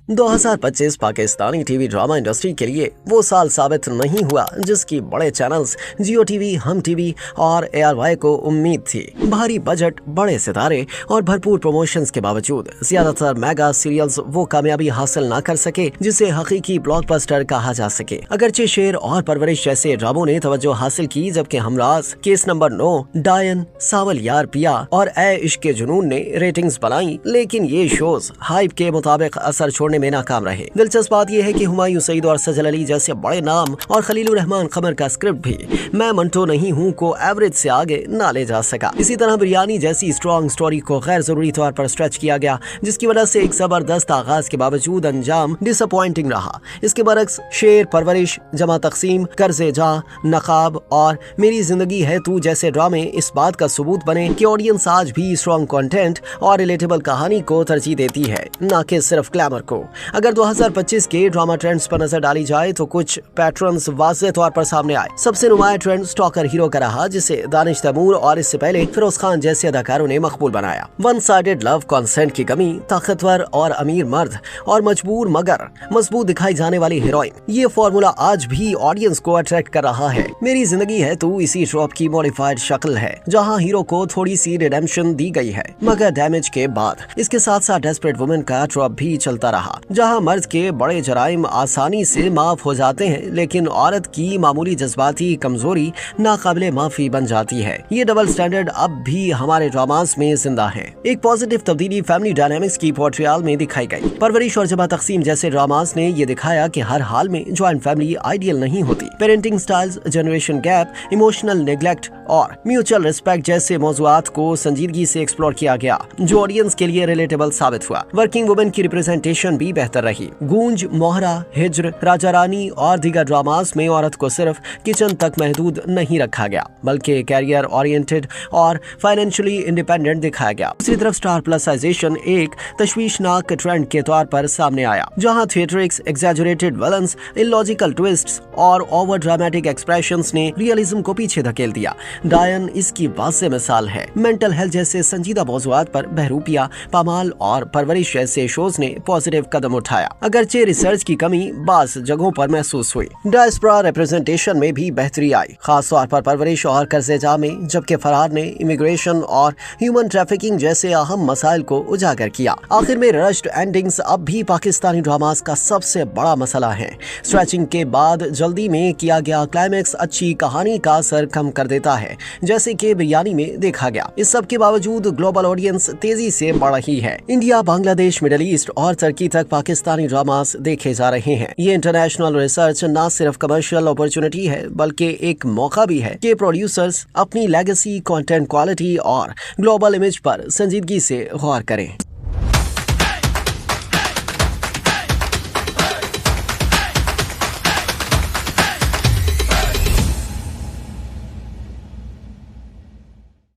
2025 Pakistani TV drama industry के लिए वो साल साबित नहीं हुआ जिसकी बड़े चैनल्स जियो टीवी, हम टीवी और ARY को उम्मीद थी। भारी बजट, बड़े सितारे और भरपूर प्रमोशंस के बावजूद ज्यादातर मेगा सीरियल्स वो कामयाबी हासिल न कर सके जिसे हकीकी ब्लॉकबस्टर कहा जा सके। अगरचे शेर और परवरिश जैसे ड्रामों ने तवज्जो हासिल की, जबकि हमराज, केस नंबर 9, डायन, सावल यार पिया और ए इश्क के जुनून ने रेटिंग्स बनाई, लेकिन ये शोज हाइप के मुताबिक असर छोड़ने में नाकाम रहे। दिलचस्प बात यह है कि हुमायूं सईद और सजल अली जैसे बड़े नाम और खलीलुर रहमान कमर का स्क्रिप्ट भी मैं मंटो नहीं हूँ को एवरेज से आगे ना ले जा सका। इसी तरह बिरयानी जैसी स्ट्रॉन्ग स्टोरी को गैर जरूरी तौर पर स्ट्रेच किया गया, जिसकी वजह से एक जबरदस्त आगाज के बावजूद अंजाम डिसअपॉइंटिंग रहा। इसके बरक्स शेर, परवरिश, जमा तकसीम, कर्जे जा, नकाब और मेरी जिंदगी है तू जैसे ड्रामे इस बात का सबूत बने कि ऑडियंस आज भी स्ट्रॉन्ग कंटेंट और रिलेटेबल कहानी को तरजीह देती है, न कि सिर्फ ग्लैमर को। अगर 2025 के ड्रामा ट्रेंड्स पर नजर डाली जाए तो कुछ पैटर्न्स वाज़ेह तौर पर सामने आए। सबसे नुमाया ट्रेंड स्टॉकर हीरो का रहा, जिसे दानिश तैमूर और इससे पहले फिरोज खान जैसे अदाकारों ने मकबूल बनाया। वन साइडेड लव, कॉन्सेंट की कमी, ताकतवर और अमीर मर्द और मजबूर मगर मजबूत दिखाई जाने वाली हीरोइन, ये फॉर्मूला आज भी ऑडियंस को अट्रैक्ट कर रहा है। मेरी जिंदगी है तू इसी ट्रॉप की मॉडिफाइड शक्ल है, जहां हीरो को थोड़ी सी रिडेम्पशन दी गई है मगर डैमेज के बाद। इसके साथ साथ डेस्परेट वुमेन का ट्रॉप भी चलता रहा, जहां मर्द के बड़े जराइम आसानी से माफ हो जाते हैं, लेकिन औरत की मामूली जज्बाती कमजोरी नाकाबिले माफी बन जाती है। ये डबल स्टैंडर्ड अब भी हमारे ड्रामास में जिंदा है। एक पॉजिटिव तब्दीली फैमिली डायनामिक्स की पोर्ट्रियल में दिखाई गई। परवरिश और जमा तकसीम जैसे ड्रामास ने ये दिखाया कि हर हाल में ज्वाइंट फैमिली आइडियल नहीं होती। Parenting styles, generation gap, emotional neglect और म्यूचुअल रिस्पेक्ट जैसे मौजुआत को संजीदगी से एक्सप्लोर किया गया, जो ऑडियंस के लिए रिलेटेबल साबित हुआ। वर्किंग वुमेन की रिप्रेजेंटेशन भी बेहतर रही। गूंज, मोहरा, हिज्र, राजा रानी और दीगर ड्रामास में औरत को सिर्फ किचन तक महदूद नहीं रखा गया, बल्कि कैरियर ओरिएंटेड और फाइनेंशियली इंडिपेंडेंट दिखाया गया। दूसरी तरफ स्टार प्लसाइजेशन एक तशवीशनाक ट्रेंड के तौर पर सामने आया, जहां theatrics, exaggerated villains, illogical twists और ओवर ड्रामेटिक एक्सप्रेशंस ने रियलिज्म को पीछे धकेल दिया। डायन इसकी वाज़ेह मिसाल है। मेंटल हेल्थ जैसे संजीदा मौज़ूआत पर बहरूपिया, पामाल और परवरिश जैसे शोज ने पॉजिटिव कदम उठाया, अगरचे रिसर्च की कमी बाज़ जगहों पर महसूस हुई। डायस्पोरा रिप्रेजेंटेशन में भी बेहतरी आई, खास तौर पर परवरिश और कर्जेजा में, जबकि फरहाद ने इमिग्रेशन और ह्यूमन ट्रैफिकिंग जैसे अहम मसाइल को उजागर किया। आखिर में रश्ड एंडिंग्स अब भी पाकिस्तानी ड्रामास का सबसे बड़ा मसला है। स्ट्रेचिंग के बाद जल्दी में किया गया क्लाइमेक्स अच्छी कहानी का असर कम कर देता है, जैसे कि बिरयानी में देखा गया। इस सब के बावजूद ग्लोबल ऑडियंस तेजी से बढ़ रही है। इंडिया, बांग्लादेश, मिडिल ईस्ट और तुर्की तक पाकिस्तानी ड्रामास देखे जा रहे हैं। ये इंटरनेशनल रिसर्च न सिर्फ कमर्शियल अपॉर्चुनिटी है, बल्कि एक मौका भी है कि प्रोड्यूसर्स अपनी लेगेसी, कंटेंट क्वालिटी और ग्लोबल इमेज पर संजीदगी से गौर करें।